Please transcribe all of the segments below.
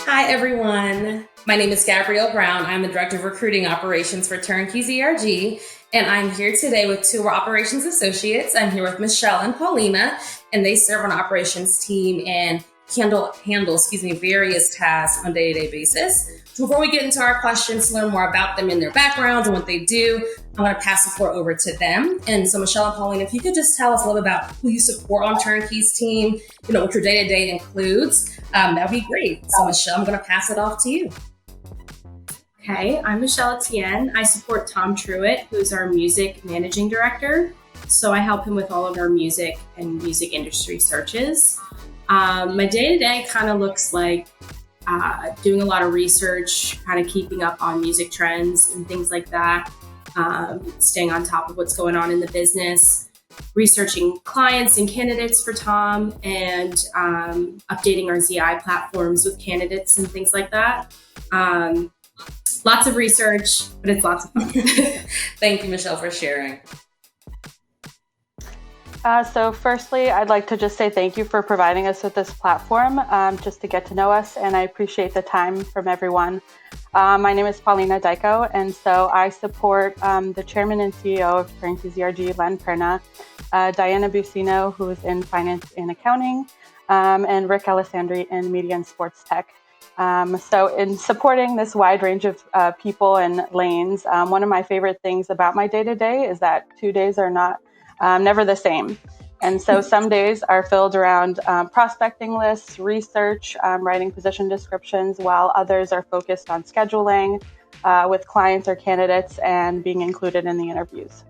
Hi, everyone. My name is Gabrielle Brown. I'm the Director of Recruiting Operations for TurnkeyZRG, and I'm here today with two of our operations associates. I'm here with Michelle and Paulina, and they serve on our operations team and handle various tasks on a day-to-day basis. So before we get into our questions to learn more about them and their backgrounds and what they do, I want to pass the floor over to them. And so Michelle and Paulina, if you could just tell us a little bit about who you support on Turnkey's team, what your day-to-day includes, that'd be great. So Michelle, I'm going to pass it off to you. Okay, I'm Michelle Etienne. I support Tom Truitt, who's our music managing director. So I help him with all of our music and music industry searches. My day-to-day kind of looks like doing a lot of research, kind of keeping up on music trends and things like that, staying on top of what's going on in the business, researching clients and candidates for Tom, and updating our ZI platforms with candidates and things like that. Lots of research, but it's lots of fun. Thank you, Michelle, for sharing. So firstly, I'd like to just say thank you for providing us with this platform just to get to know us, and I appreciate the time from everyone. My name is Paulina Dyko, and so I support the chairman and CEO of TurnkeyZRG, Len Perna, Diana Bucino, who is in finance and accounting, and Rick Alessandri in media and sports tech. So in supporting this wide range of people and lanes, one of my favorite things about my day-to-day is that 2 days are never the same. And so some days are filled around prospecting lists, research, writing position descriptions, while others are focused on scheduling with clients or candidates and being included in the interviews.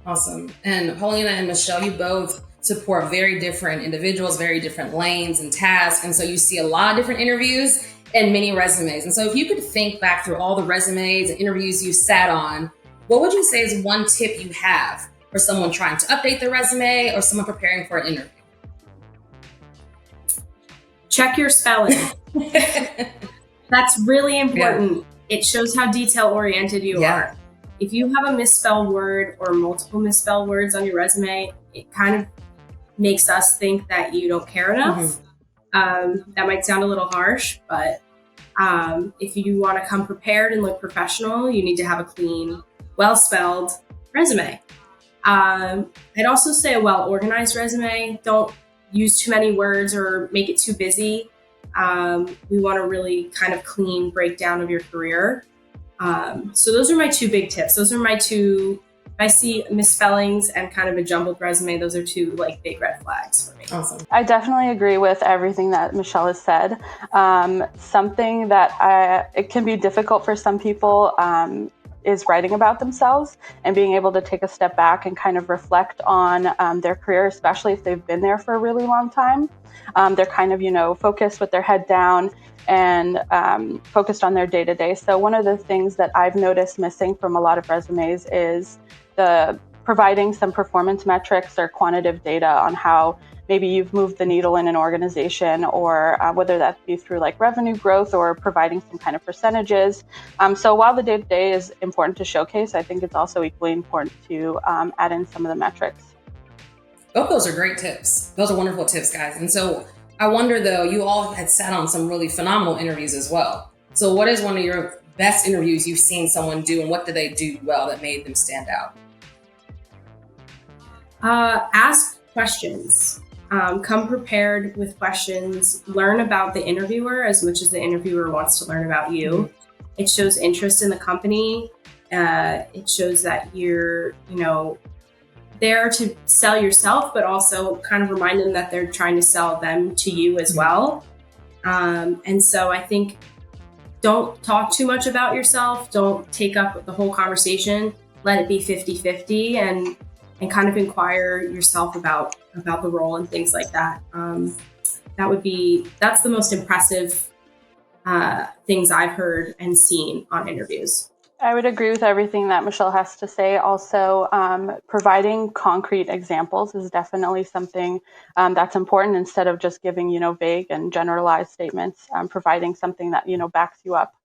Awesome. And Paulina and Michelle, you both support very different individuals, very different lanes and tasks. And so you see a lot of different interviews and many resumes. And so if you could think back through all the resumes and interviews you sat on, what would you say is one tip you have for someone trying to update their resume or someone preparing for an interview? Check your spelling. That's really important. Yeah. It shows how detail-oriented you are. If you have a misspelled word or multiple misspelled words on your resume, it kind of makes us think that you don't care enough. Mm-hmm. That might sound a little harsh, but if you want to come prepared and look professional, you need to have a clean, well-spelled resume. I'd also say a well-organized resume. Don't use too many words or make it too busy. We want a really kind of clean breakdown of your career. So those are my two big tips. Those are my two. I see misspellings and kind of a jumbled resume. Those are two big red flags for me. Awesome. I definitely agree with everything that Michelle has said. Something that it can be difficult for some people is writing about themselves and being able to take a step back and kind of reflect on their career, especially if they've been there for a really long time. They're kind of, focused with their head down and focused on their day-to-day. So one of the things that I've noticed missing from a lot of resumes is providing some performance metrics or quantitative data on how maybe you've moved the needle in an organization, or whether that be through revenue growth or providing some kind of percentages. So while the day-to-day is important to showcase, I think it's also equally important to add in some of the metrics. Both those are great tips. Those are wonderful tips, guys. And so I wonder, though, you all had sat on some really phenomenal interviews as well. So what is one of your best interviews you've seen someone do, and what did they do well that made them stand out? Ask questions. Come prepared with questions. Learn about the interviewer as much as the interviewer wants to learn about you. Mm-hmm. It shows interest in the company. It shows that you're, there to sell yourself, but also kind of remind them that they're trying to sell them to you as well. And so I think don't talk too much about yourself. Don't take up the whole conversation. Let it be 50-50 and kind of inquire yourself about the role and things like that. That's the most impressive things I've heard and seen on interviews. I would agree with everything that Michelle has to say. Also, providing concrete examples is definitely something that's important, instead of just giving, vague and generalized statements. Providing something that, backs you up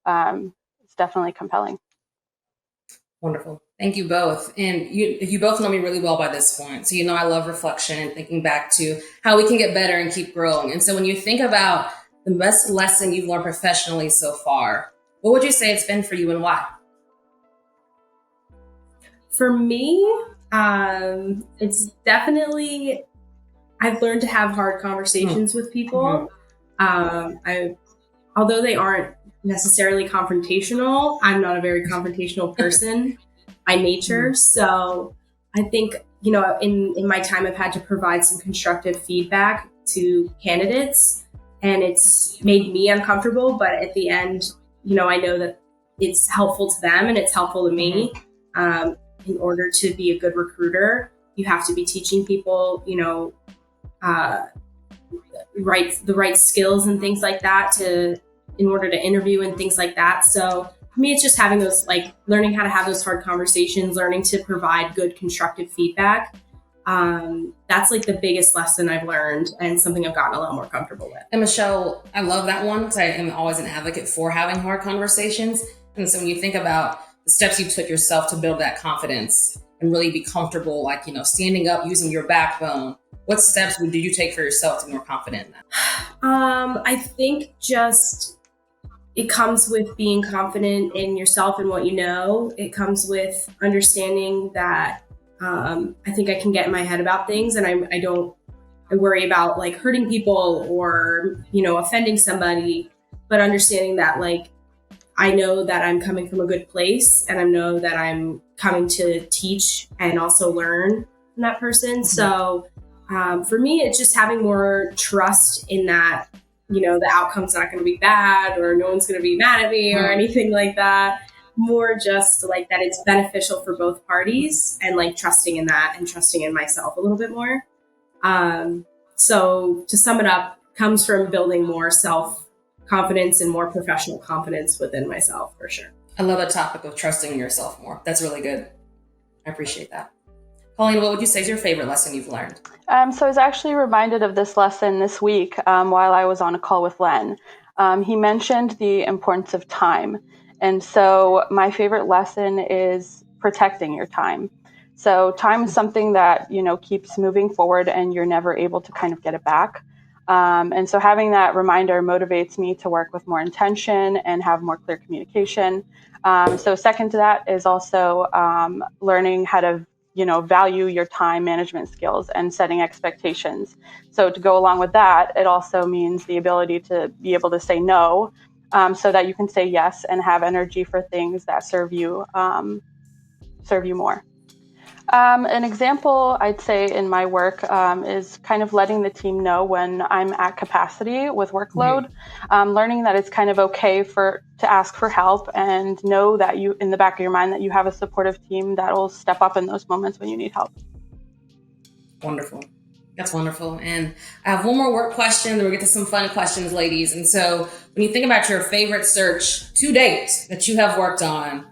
is definitely compelling. Wonderful. Thank you both. And you both know me really well by this point. So I love reflection and thinking back to how we can get better and keep growing. And so when you think about the best lesson you've learned professionally so far, what would you say it's been for you and why? For me, it's definitely, I've learned to have hard conversations with people. Although they aren't necessarily confrontational, I'm not a very confrontational person by nature. So I think, in my time, I've had to provide some constructive feedback to candidates, and it's made me uncomfortable. But at the end, I know that it's helpful to them and it's helpful to me. In order to be a good recruiter, you have to be teaching people, the right skills and things like that in order to interview and things like that. So for me, it's just having those, learning how to have those hard conversations, learning to provide good constructive feedback. That's the biggest lesson I've learned and something I've gotten a lot more comfortable with. And Michelle, I love that one because I am always an advocate for having hard conversations. And so when you think about the steps you took yourself to build that confidence and really be comfortable, standing up, using your backbone, what steps did you take for yourself to be more confident in that? I think just it comes with being confident in yourself and what you know. It comes with understanding that I think I can get in my head about things, and I worry about hurting people or, offending somebody, but understanding that I know that I'm coming from a good place, and I know that I'm coming to teach and also learn from that person. So for me, it's just having more trust in that, the outcome's not going to be bad or no one's going to be mad at me or anything like that. More just that it's beneficial for both parties, and trusting in that and trusting in myself a little bit more. So to sum it up, comes from building more self-confidence and more professional confidence within myself, for sure. I love the topic of trusting in yourself more. That's really good. I appreciate that. Paulina, what would you say is your favorite lesson you've learned? So I was actually reminded of this lesson this week while I was on a call with Len. He mentioned the importance of time. And so my favorite lesson is protecting your time. So time is something that, keeps moving forward and you're never able to kind of get it back. And so having that reminder motivates me to work with more intention and have more clear communication. So second to that is also learning how to, value your time management skills and setting expectations. So to go along with that, it also means the ability to be able to say no, so that you can say yes and have energy for things that serve you more. An example I'd say in my work is kind of letting the team know when I'm at capacity with workload, learning that it's kind of okay to ask for help and know that you, in the back of your mind, that you have a supportive team that will step up in those moments when you need help. Wonderful. That's wonderful. And I have one more work question, then we'll get to some fun questions, ladies. And so when you think about your favorite search to date that you have worked on,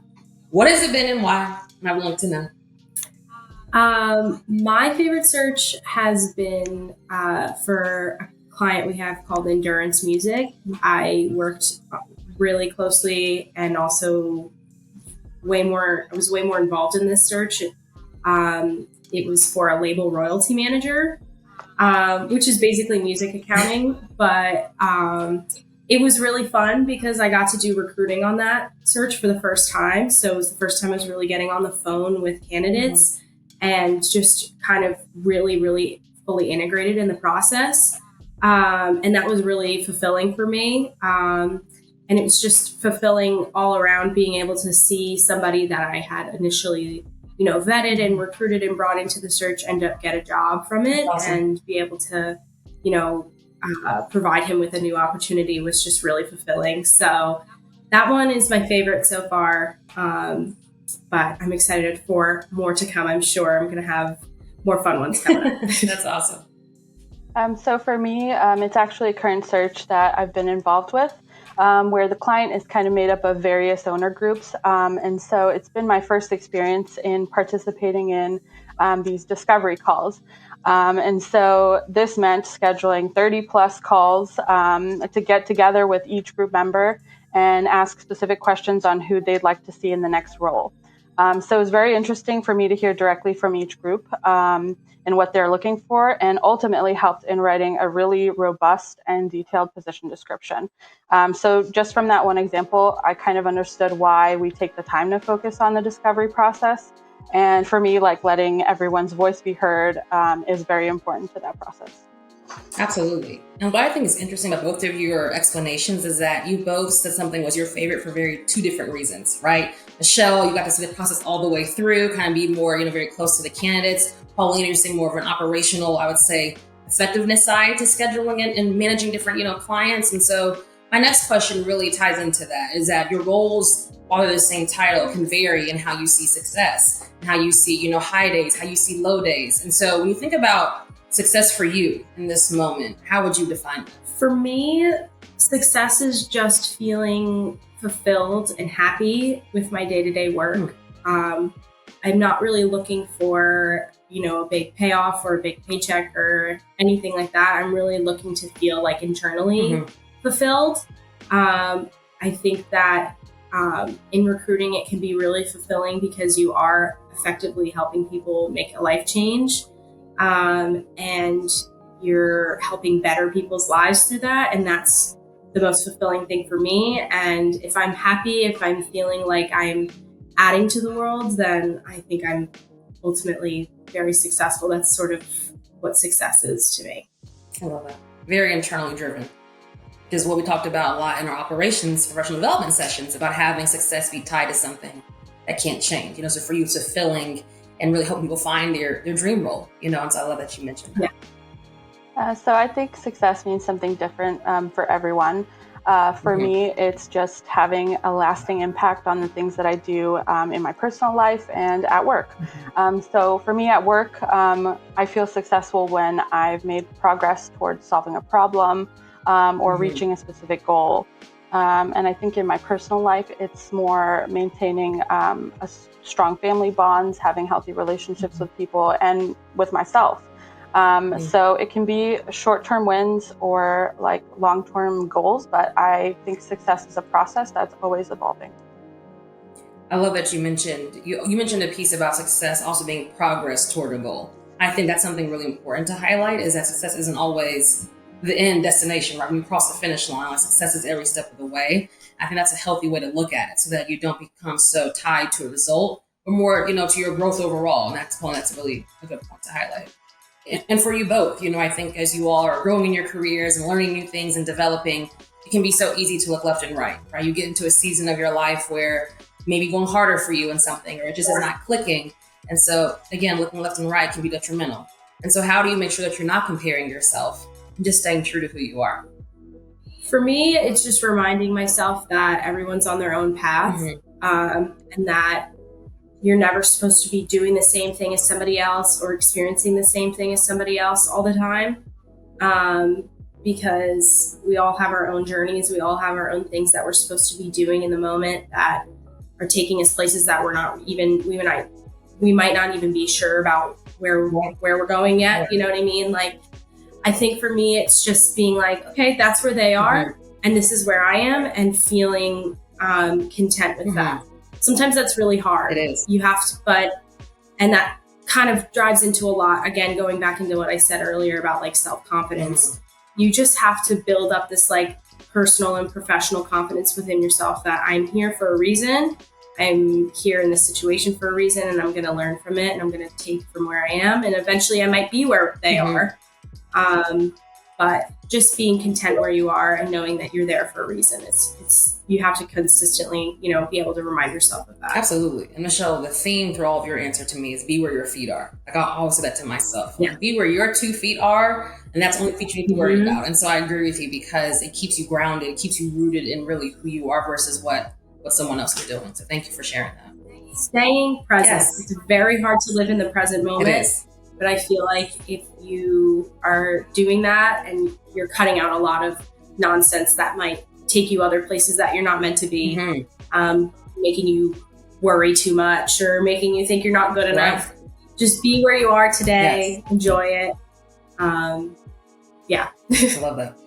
what has it been and why? And I want to know. My favorite search has been for a client we have called Endurance Music. I worked really closely and also I was way more involved in this search. It was for a label royalty manager, which is basically music accounting, but it was really fun because I got to do recruiting on that search for the first time. So it was the first time I was really getting on the phone with candidates. And just kind of really, really fully integrated in the process. And that was really fulfilling for me. And it was just fulfilling all around, being able to see somebody that I had initially, vetted and recruited and brought into the search end up get a job from it. Awesome. And be able to, provide him with a new opportunity was just really fulfilling. So that one is my favorite so far. But I'm excited for more to come. I'm sure I'm going to have more fun ones coming up. That's awesome. So for me, it's actually a current search that I've been involved with, where the client is kind of made up of various owner groups. And so it's been my first experience in participating in these discovery calls. And so this meant scheduling 30 plus calls to get together with each group member and ask specific questions on who they'd like to see in the next role. So it was very interesting for me to hear directly from each group and what they're looking for, and ultimately helped in writing a really robust and detailed position description. So just from that one example, I kind of understood why we take the time to focus on the discovery process. And for me, like letting everyone's voice be heard is very important to that process. Absolutely. And what I think is interesting about both of your explanations is that you both said something was your favorite for two different reasons, right? Michelle, you got to see the process all the way through, kind of be more, very close to the candidates. Paulina, you're seeing more of an operational, I would say, effectiveness side to scheduling and managing different, clients. And so my next question really ties into that, is that your roles, while they're the same title, can vary in how you see success, and how you see, high days, how you see low days. And so when you think about success for you in this moment, how would you define it? For me, success is just feeling fulfilled and happy with my day-to-day work. I'm not really looking for, a big payoff or a big paycheck or anything like that. I'm really looking to feel like internally fulfilled. I think that in recruiting, it can be really fulfilling because you are effectively helping people make a life change. And you're helping better people's lives through that. And that's the most fulfilling thing for me. And if I'm happy, if I'm feeling like I'm adding to the world, then I think I'm ultimately very successful. That's sort of what success is to me. I love that. Very internally driven. Because what we talked about a lot in our operations, professional development sessions, about having success be tied to something that can't change. So for you, it's fulfilling and really help people find their dream role, and so I love that you mentioned that. Yeah. So I think success means something different for everyone. For me, it's just having a lasting impact on the things that I do in my personal life and at work. So for me at work, I feel successful when I've made progress towards solving a problem or reaching a specific goal. And I think in my personal life, it's more maintaining a strong family bonds, having healthy relationships with people and with myself. So it can be short-term wins or like long-term goals, but I think success is a process that's always evolving. I love that you mentioned a piece about success also being progress toward a goal. I think that's something really important to highlight, is that success isn't always the end destination, right? When you cross the finish line, like success is every step of the way. I think that's a healthy way to look at it, so that you don't become so tied to a result, but more, to your growth overall. And that's really a good point to highlight. And for you both, I think as you all are growing in your careers and learning new things and developing, it can be so easy to look left and right? You get into a season of your life where maybe going harder for you in something, or it just is not clicking. And so again, looking left and right can be detrimental. And so how do you make sure that you're not comparing yourself and just staying true to who you are? For me, it's just reminding myself that everyone's on their own path, and that you're never supposed to be doing the same thing as somebody else or experiencing the same thing as somebody else all the time, because we all have our own journeys. We all have our own things that we're supposed to be doing in the moment that are taking us places that we might not even be sure about where we're going yet. You know what I mean? Like, I think for me, it's just being like, okay, that's where they are, and this is where I am, and feeling content with that. Sometimes that's really hard. It is. You have to, and that kind of drives into a lot, again, going back into what I said earlier about like self-confidence. You just have to build up this like personal and professional confidence within yourself that I'm here for a reason. I'm here in this situation for a reason, and I'm going to learn from it, and I'm going to take from where I am, and eventually I might be where they are. But just being content where you are and knowing that you're there for a reason. It's you have to consistently, be able to remind yourself of that. Absolutely. And Michelle, the theme through all of your answer to me is be where your feet are. Like, I always say that to myself. Yeah. Be where your 2 feet are, and that's the only feet you need to worry about. And so I agree with you, because it keeps you grounded, it keeps you rooted in really who you are versus what someone else is doing. So thank you for sharing that. Staying present. Yes. It's very hard to live in the present moment. It is. But I feel like if you are doing that, and you're cutting out a lot of nonsense that might take you other places that you're not meant to be, making you worry too much or making you think you're not good enough. Just be where you are today. Yes. Enjoy it. Yeah. I love that.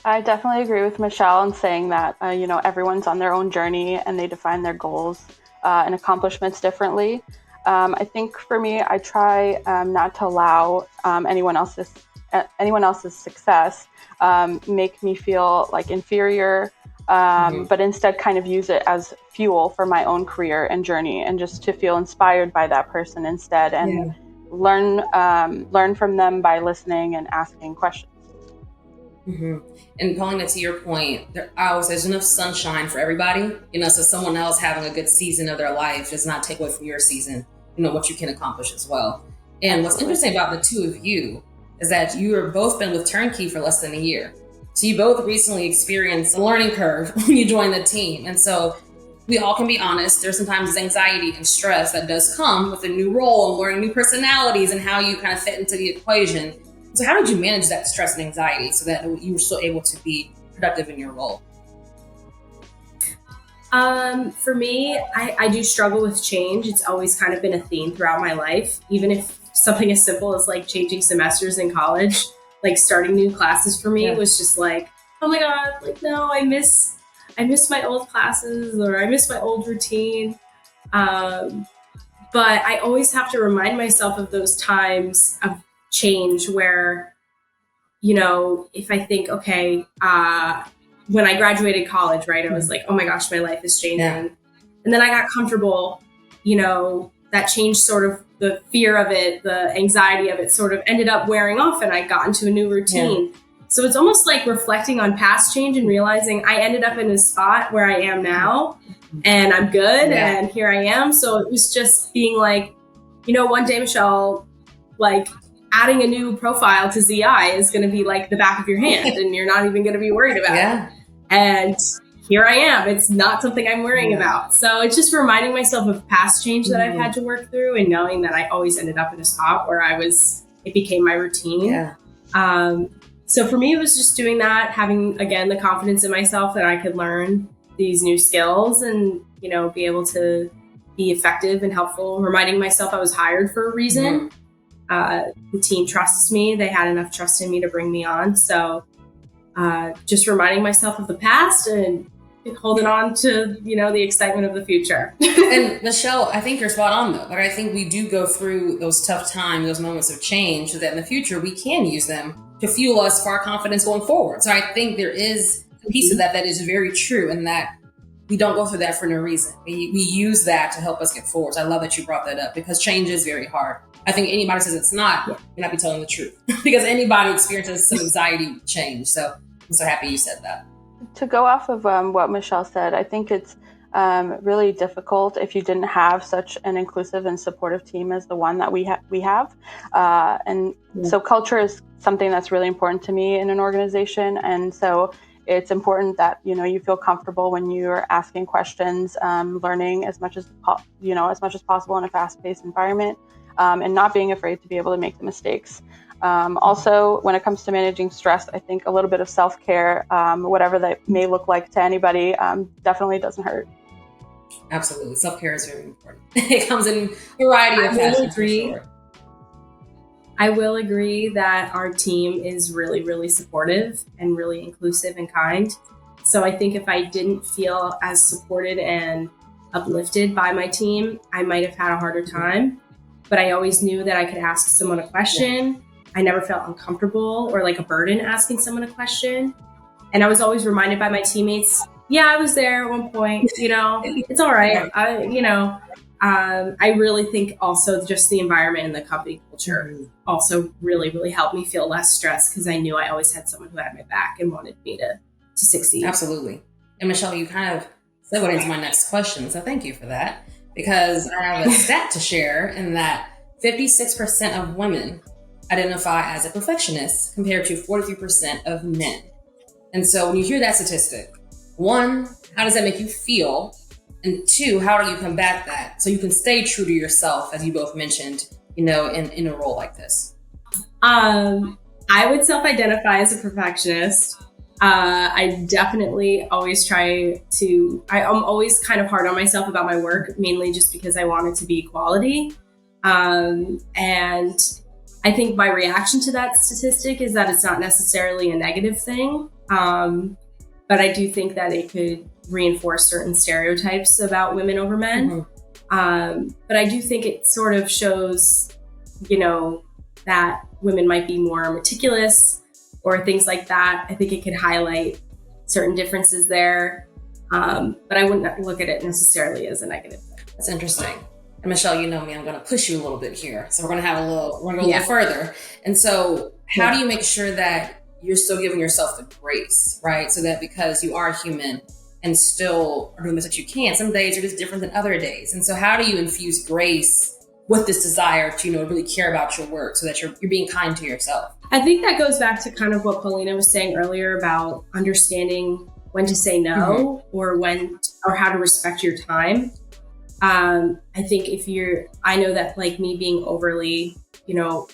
I definitely agree with Michelle in saying that, everyone's on their own journey and they define their goals. and accomplishments differently. I think for me, I try not to allow anyone else's success make me feel like inferior, but instead kind of use it as fuel for my own career and journey, and just to feel inspired by that person instead, and learn from them by listening and asking questions. And Paulina, to your point, there's enough sunshine for everybody, so someone else having a good season of their life does not take away from your season, what you can accomplish as well. And what's interesting about the two of you is that you have both been with Turnkey for less than a year. So you both recently experienced a learning curve when you joined the team. And so we all can be honest, there's sometimes anxiety and stress that does come with a new role and learning new personalities and how you kind of fit into the equation. So how did you manage that stress and anxiety so that you were still able to be productive in your role? For me, I do struggle with change. It's always kind of been a theme throughout my life, even if something as simple as like changing semesters in college, like starting new classes for me was just like, oh my God, like, no, I miss my old classes, or I miss my old routine. But I always have to remind myself of those times of change where, if I think, okay, when I graduated college, right, I was like, oh my gosh, my life is changing. Yeah. And then I got comfortable, that change sort of, the fear of it, the anxiety of it sort of ended up wearing off, and I got into a new routine. Yeah. So it's almost like reflecting on past change and realizing I ended up in a spot where I am now and I'm good and here I am. So it was just being like, one day, Michelle, like adding a new profile to ZI is going to be like the back of your hand and you're not even going to be worried about it. And here I am. It's not something I'm worrying about. So it's just reminding myself of past change that I've had to work through, and knowing that I always ended up in a spot where it became my routine. So for me, it was just doing that, having, again, the confidence in myself that I could learn these new skills and, be able to be effective and helpful, reminding myself I was hired for a reason. The team trusts me. They had enough trust in me to bring me on. So just reminding myself of the past and holding on to, the excitement of the future. And Michelle, I think you're spot on though. But I think we do go through those tough times, those moments of change, so that in the future we can use them to fuel us for our confidence going forward. So I think there is a piece of that is very true, and that we don't go through that for no reason. We use that to help us get forward. So I love that you brought that up, because change is very hard. I think anybody says it's not, you're not be telling the truth, because anybody experiences some anxiety with change. So I'm so happy you said that. To go off of what Michelle said, I think it's really difficult if you didn't have such an inclusive and supportive team as the one that we have. So culture is something that's really important to me in an organization. And so it's important that, you feel comfortable when you're asking questions, learning as much as possible in a fast-paced environment, and not being afraid to be able to make the mistakes. Also, when it comes to managing stress, I think a little bit of self-care, whatever that may look like to anybody, definitely doesn't hurt. Absolutely. Self-care is very important. It comes in a variety of fashions. Sure. I will agree that our team is really, really supportive and really inclusive and kind. So I think if I didn't feel as supported and uplifted by my team, I might have had a harder time. But I always knew that I could ask someone a question. I never felt uncomfortable or like a burden asking someone a question. And I was always reminded by my teammates, I was there at one point, it's all right. I really think also just the environment and the company culture also really, really helped me feel less stressed, because I knew I always had someone who had my back and wanted me to succeed. Absolutely. And Michelle, you kind of segued into my next question. So thank you for that, because I have a stat to share in that 56% of women identify as a perfectionist compared to 43% of men. And so when you hear that statistic, one, how does that make you feel? And two, how do you combat that so you can stay true to yourself, as you both mentioned, in a role like this? I would self-identify as a perfectionist. I definitely always I'm always kind of hard on myself about my work, mainly just because I want it to be quality. And I think my reaction to that statistic is that it's not necessarily a negative thing. But I do think that it could reinforce certain stereotypes about women over men. But I do think it sort of shows, that women might be more meticulous or things like that. I think it could highlight certain differences there. But I wouldn't look at it necessarily as a negative thing. That's interesting. And Michelle, you know me, I'm going to push you a little bit here. So we're going to go a little further. And so how do you make sure that you're still giving yourself the grace, right? So that because you are human and still are doing the best that you can, some days are just different than other days. And so how do you infuse grace with this desire to, really care about your work so that you're being kind to yourself? I think that goes back to kind of what Paulina was saying earlier about understanding when to say no or how to respect your time. I think I know that like me being overly,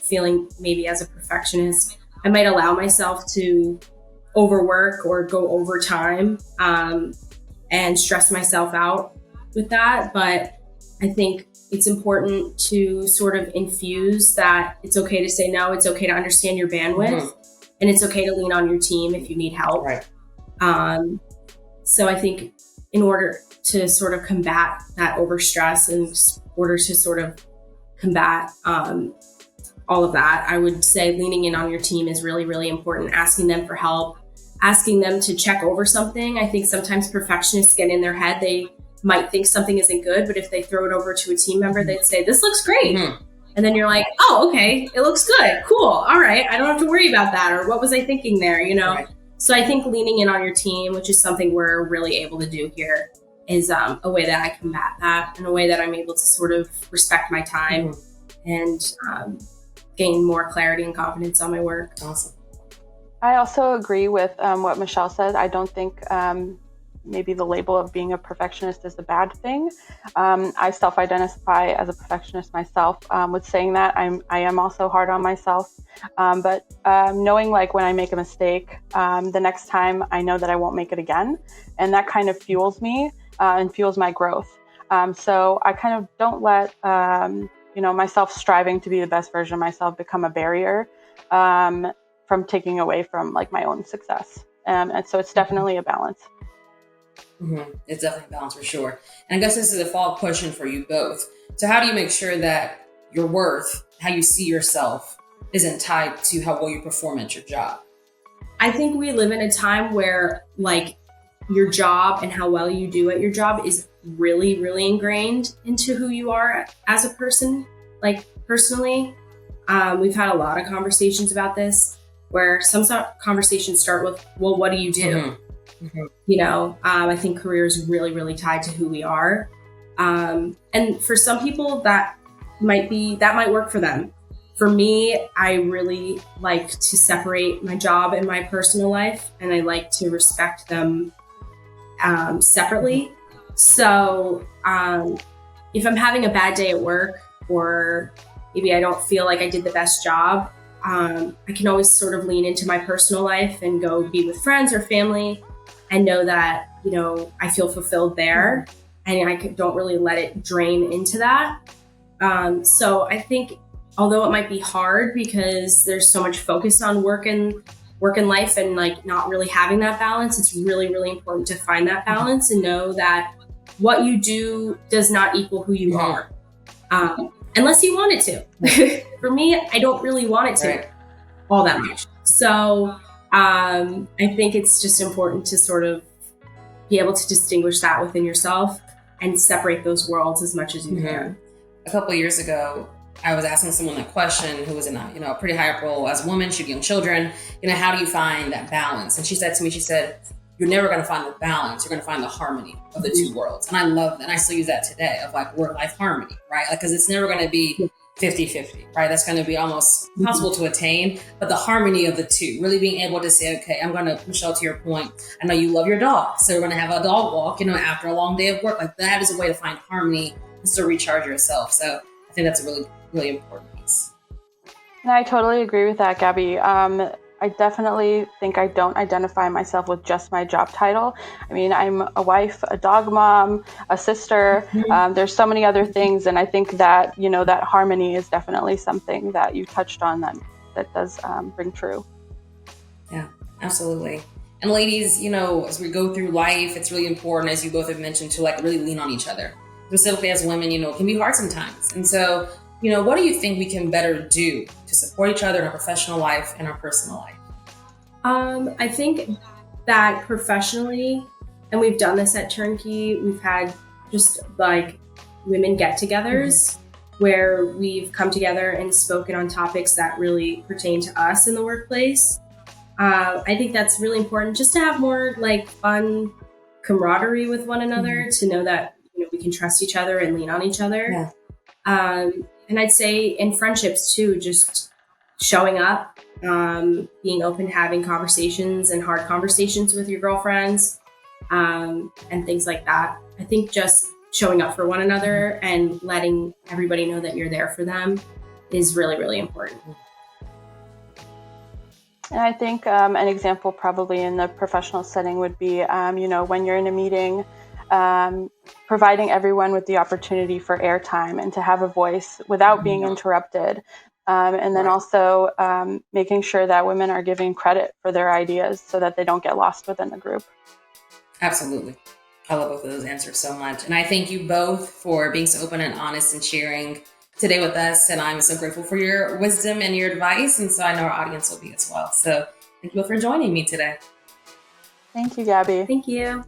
feeling maybe as a perfectionist, I might allow myself to overwork or go overtime, and stress myself out with that. But I think it's important to sort of infuse that it's okay to say no, it's okay to understand your bandwidth, and it's okay to lean on your team if you need help. Right. So I think in order to sort of combat that overstress and in order to sort of combat all of that, I would say leaning in on your team is really, really important. Asking them for help, asking them to check over something. I think sometimes perfectionists get in their head. They might think something isn't good, but if they throw it over to a team member, they'd say, this looks great. And then you're like, oh, okay, it looks good. Cool. All right. I don't have to worry about that. Or what was I thinking there? Right. So I think leaning in on your team, which is something we're really able to do here, is a way that I combat that and a way that I'm able to sort of respect my time and gain more clarity and confidence on my work. Awesome. I also agree with what Michelle said. I don't think maybe the label of being a perfectionist is a bad thing. I self-identify as a perfectionist myself. With saying that, I am also hard on myself. But knowing like when I make a mistake, the next time I know that I won't make it again. And that kind of fuels me and fuels my growth. So I kind of don't let, myself striving to be the best version of myself become a barrier from taking away from like my own success. And so it's definitely a balance. It's definitely a balance for sure. And I guess this is a follow-up question for you both. So how do you make sure that your worth, how you see yourself, isn't tied to how well you perform at your job? I think we live in a time where like your job and how well you do at your job is really, really ingrained into who you are as a person. Like personally, we've had a lot of conversations about this where some conversations start with, well, what do you do? I think career is really, really tied to who we are. And for some people that might work for them. For me, I really like to separate my job and my personal life, and I like to respect them separately. So if I'm having a bad day at work, or maybe I don't feel like I did the best job, I can always sort of lean into my personal life and go be with friends or family and know that, I feel fulfilled there, and I don't really let it drain into that. So I think although it might be hard because there's so much focus on work and life and like not really having that balance, it's really, really important to find that balance and know that what you do does not equal who you are. Unless you want it to. For me, I don't really want it to all that much. So I think it's just important to sort of be able to distinguish that within yourself and separate those worlds as much as you can. A couple of years ago, I was asking someone that question who was in a pretty high role as a woman, she had young children, how do you find that balance? And she said to me, you're never going to find the balance. You're going to find the harmony of the two worlds. And I love that. And I still use that today of like work-life harmony, right? Like, cause it's never going to be 50-50, right? That's going to be almost impossible to attain, but the harmony of the two, really being able to say, okay, I'm going to, Michelle, to your point, I know you love your dog. So we're going to have a dog walk, after a long day of work. Like that is a way to find harmony and still recharge yourself. So I think that's a really, really important piece. And I totally agree with that, Gabby. I definitely think I don't identify myself with just my job title. I mean, I'm a wife, a dog mom, a sister. There's so many other things. And I think that, that harmony is definitely something that you touched on that does ring true. Yeah, absolutely. And ladies, as we go through life, it's really important, as you both have mentioned, to like really lean on each other. Specifically as women, it can be hard sometimes. And so, what do you think we can better do to support each other in our professional life and our personal life? I think that professionally, and we've done this at Turnkey, we've had just like women get-togethers where we've come together and spoken on topics that really pertain to us in the workplace. I think that's really important, just to have more like fun camaraderie with one another, to know that we can trust each other and lean on each other. Yeah. And I'd say in friendships too, just showing up, being open to having conversations and hard conversations with your girlfriends, and things like that. I think just showing up for one another and letting everybody know that you're there for them is really, really important. And I think an example probably in the professional setting would be, when you're in a meeting, providing everyone with the opportunity for airtime and to have a voice without being interrupted. And then also making sure that women are giving credit for their ideas so that they don't get lost within the group. Absolutely. I love both of those answers so much. And I thank you both for being so open and honest and sharing today with us. And I'm so grateful for your wisdom and your advice. And so I know our audience will be as well. So thank you both for joining me today. Thank you, Gabby. Thank you.